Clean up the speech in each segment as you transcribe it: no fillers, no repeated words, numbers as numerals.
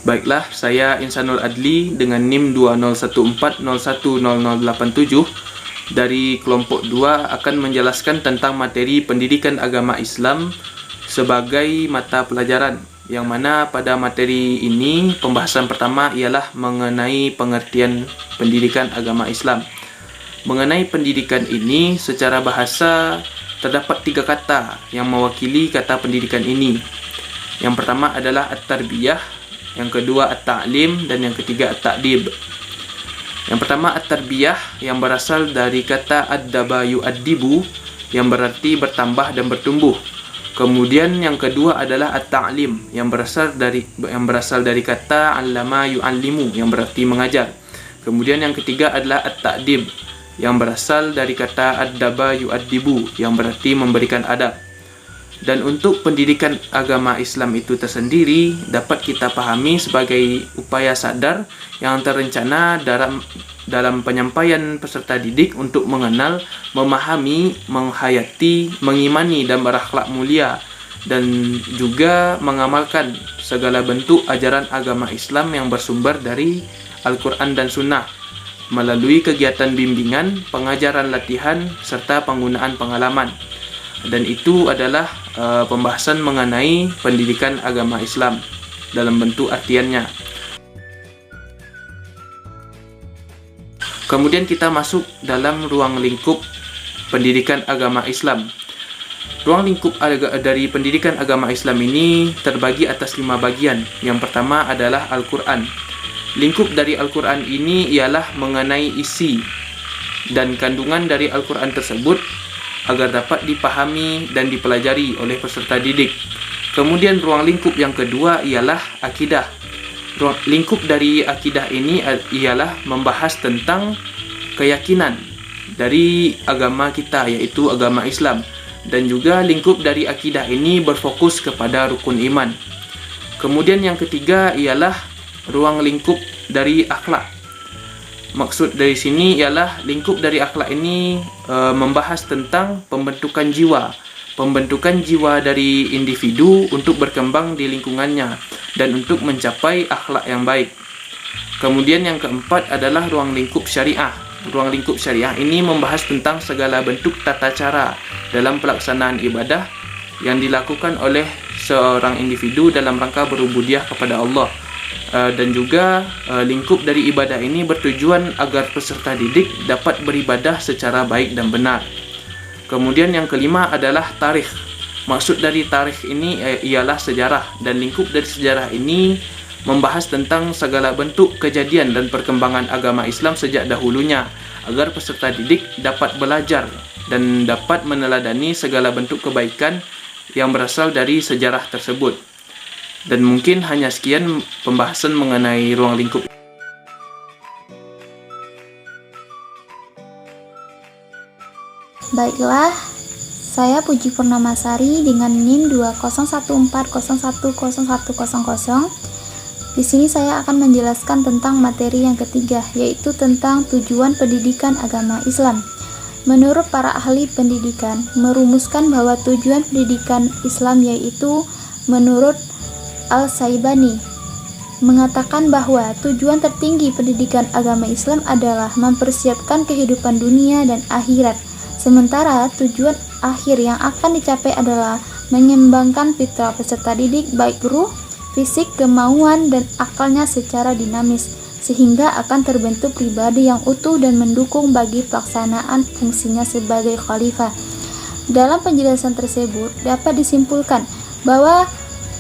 Baiklah, saya Insanul Adli dengan NIM 2014010087 dari kelompok 2 akan menjelaskan tentang materi pendidikan agama Islam sebagai mata pelajaran, yang mana pada materi ini pembahasan pertama ialah mengenai pengertian pendidikan agama Islam. Mengenai pendidikan ini, secara bahasa terdapat 3 kata yang mewakili kata pendidikan ini. Yang pertama adalah at-tarbiyah, yang kedua at-ta'lim, dan yang ketiga at-ta'dib. Yang pertama at-tarbiyah, yang berasal dari kata ad-daba yu'addibu, yang berarti bertambah dan bertumbuh. Kemudian yang kedua adalah at-ta'lim, yang berasal dari kata 'allama yu'allimu, yang berarti mengajar. Kemudian yang ketiga adalah at-ta'dib, yang berasal dari kata ad-daba yu'addibu, yang berarti memberikan adab. Dan untuk pendidikan agama Islam itu tersendiri dapat kita pahami sebagai upaya sadar yang terencana dalam penyampaian peserta didik untuk mengenal, memahami, menghayati, mengimani dan berakhlak mulia, dan juga mengamalkan segala bentuk ajaran agama Islam yang bersumber dari Al-Quran dan Sunnah melalui kegiatan bimbingan, pengajaran latihan, serta penggunaan pengalaman. Dan itu adalah pembahasan mengenai pendidikan agama Islam dalam bentuk artiannya. Kemudian kita masuk dalam ruang lingkup pendidikan agama Islam. Ruang lingkup dari pendidikan agama Islam ini terbagi atas 5 bagian. Yang pertama adalah Al-Quran. Lingkup dari Al-Quran ini ialah mengenai isi dan kandungan dari Al-Quran tersebut agar dapat dipahami dan dipelajari oleh peserta didik. Kemudian ruang lingkup yang kedua ialah akidah. Lingkup dari akidah ini ialah membahas tentang keyakinan dari agama kita, yaitu agama Islam. Dan juga lingkup dari akidah ini berfokus kepada rukun iman. Kemudian yang ketiga ialah ruang lingkup dari akhlak. Maksud dari sini ialah lingkup dari akhlak ini membahas tentang pembentukan jiwa dari individu untuk berkembang di lingkungannya dan untuk mencapai akhlak yang baik. Kemudian yang keempat adalah ruang lingkup syariah. Ruang lingkup syariah ini membahas tentang segala bentuk tata cara dalam pelaksanaan ibadah yang dilakukan oleh seorang individu dalam rangka berubudiah kepada Allah. Dan juga lingkup dari ibadah ini bertujuan agar peserta didik dapat beribadah secara baik dan benar. Kemudian yang kelima adalah tarikh. Maksud dari tarikh ini ialah sejarah, dan lingkup dari sejarah ini membahas tentang segala bentuk kejadian dan perkembangan agama Islam sejak dahulunya agar peserta didik dapat belajar dan dapat meneladani segala bentuk kebaikan yang berasal dari sejarah tersebut. Dan mungkin hanya sekian pembahasan mengenai ruang lingkup. Baiklah, saya Puji Purnamasari dengan NIM 2014010100. Di sini saya akan menjelaskan tentang materi yang ketiga, yaitu tentang tujuan pendidikan agama Islam. Menurut para ahli pendidikan, merumuskan bahwa tujuan pendidikan Islam yaitu menurut Al-Saibani mengatakan bahwa tujuan tertinggi pendidikan agama Islam adalah mempersiapkan kehidupan dunia dan akhirat, sementara tujuan akhir yang akan dicapai adalah mengembangkan fitrah peserta didik baik ruh, fisik, kemauan, dan akalnya secara dinamis, sehingga akan terbentuk pribadi yang utuh dan mendukung bagi pelaksanaan fungsinya sebagai khalifah. Dalam penjelasan tersebut dapat disimpulkan bahwa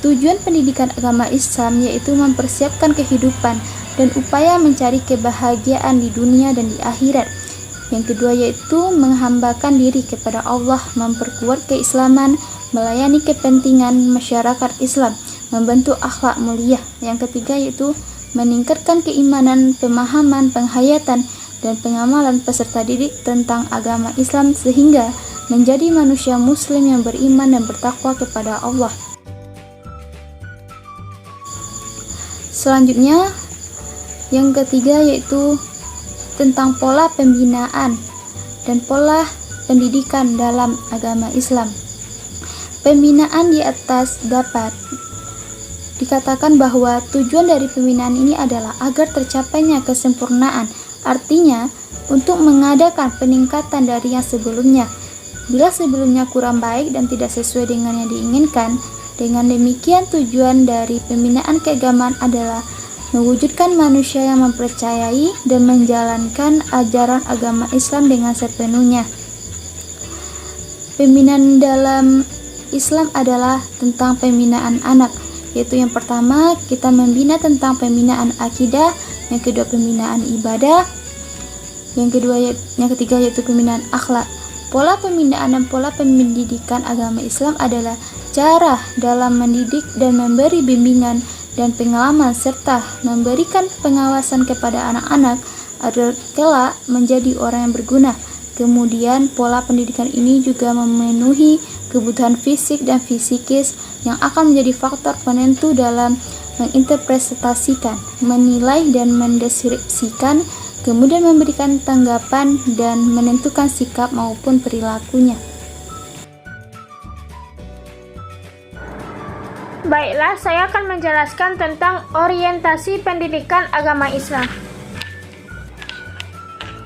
Tujuan pendidikan agama Islam yaitu mempersiapkan kehidupan dan upaya mencari kebahagiaan di dunia dan di akhirat. Yang kedua yaitu menghambakan diri kepada Allah, memperkuat keislaman, melayani kepentingan masyarakat Islam, membentuk akhlak mulia. Yang ketiga yaitu meningkatkan keimanan, pemahaman, penghayatan, dan pengamalan peserta didik tentang agama Islam sehingga menjadi manusia muslim yang beriman dan bertakwa kepada Allah. Selanjutnya, yang ketiga yaitu tentang pola pembinaan dan pola pendidikan dalam agama Islam. Pembinaan di atas dapat dikatakan bahwa tujuan dari pembinaan ini adalah agar tercapainya kesempurnaan, artinya untuk mengadakan peningkatan dari yang sebelumnya. Bila sebelumnya kurang baik dan tidak sesuai dengan yang diinginkan, dengan demikian tujuan dari pembinaan keagamaan adalah mewujudkan manusia yang mempercayai dan menjalankan ajaran agama Islam dengan sepenuhnya. Pembinaan dalam Islam adalah tentang pembinaan anak, yaitu yang pertama kita membina tentang pembinaan akidah, yang kedua pembinaan ibadah, yang ketiga yaitu pembinaan akhlak. Pola pembinaan dan pola pendidikan agama Islam adalah cara dalam mendidik dan memberi bimbingan dan pengalaman serta memberikan pengawasan kepada anak-anak agar kelak menjadi orang yang berguna. Kemudian pola pendidikan ini juga memenuhi kebutuhan fisik dan fisikis yang akan menjadi faktor penentu dalam menginterpretasikan, menilai dan mendeskripsikan, kemudian memberikan tanggapan dan menentukan sikap maupun perilakunya. Baiklah, saya akan menjelaskan tentang orientasi pendidikan agama Islam.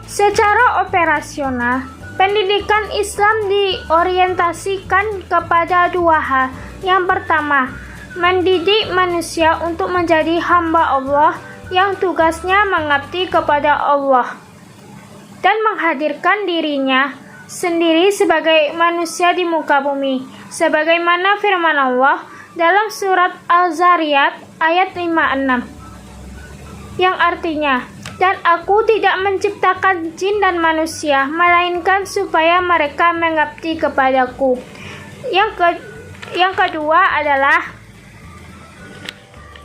Secara operasional, pendidikan Islam diorientasikan kepada dua hal. Yang pertama, mendidik manusia untuk menjadi hamba Allah yang tugasnya mengabdi kepada Allah dan menghadirkan dirinya sendiri sebagai manusia di muka bumi, sebagaimana firman Allah dalam surat Al-Zariyat ayat 56 yang artinya, dan aku tidak menciptakan jin dan manusia melainkan supaya mereka mengabdi kepadaku. Yang kedua adalah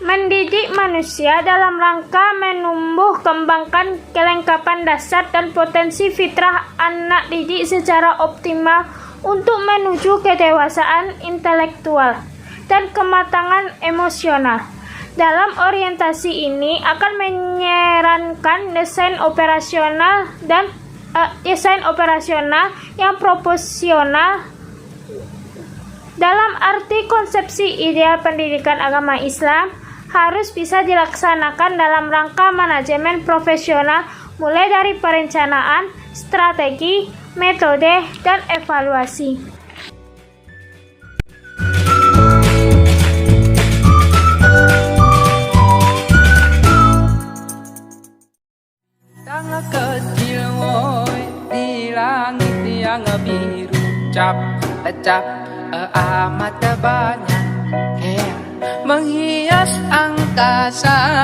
mendidik manusia dalam rangka menumbuh kembangkan kelengkapan dasar dan potensi fitrah anak didik secara optimal untuk menuju kedewasaan intelektual dan kematangan emosional. Dalam orientasi ini akan menyarankan desain operasional yang proporsional. Dalam arti konsepsi ideal pendidikan agama Islam harus bisa dilaksanakan dalam rangka manajemen profesional, mulai dari perencanaan, strategi, metode, dan evaluasi. Tangga kecil woi di langit yang biru, cap lecap amat banyak menghias angkasa.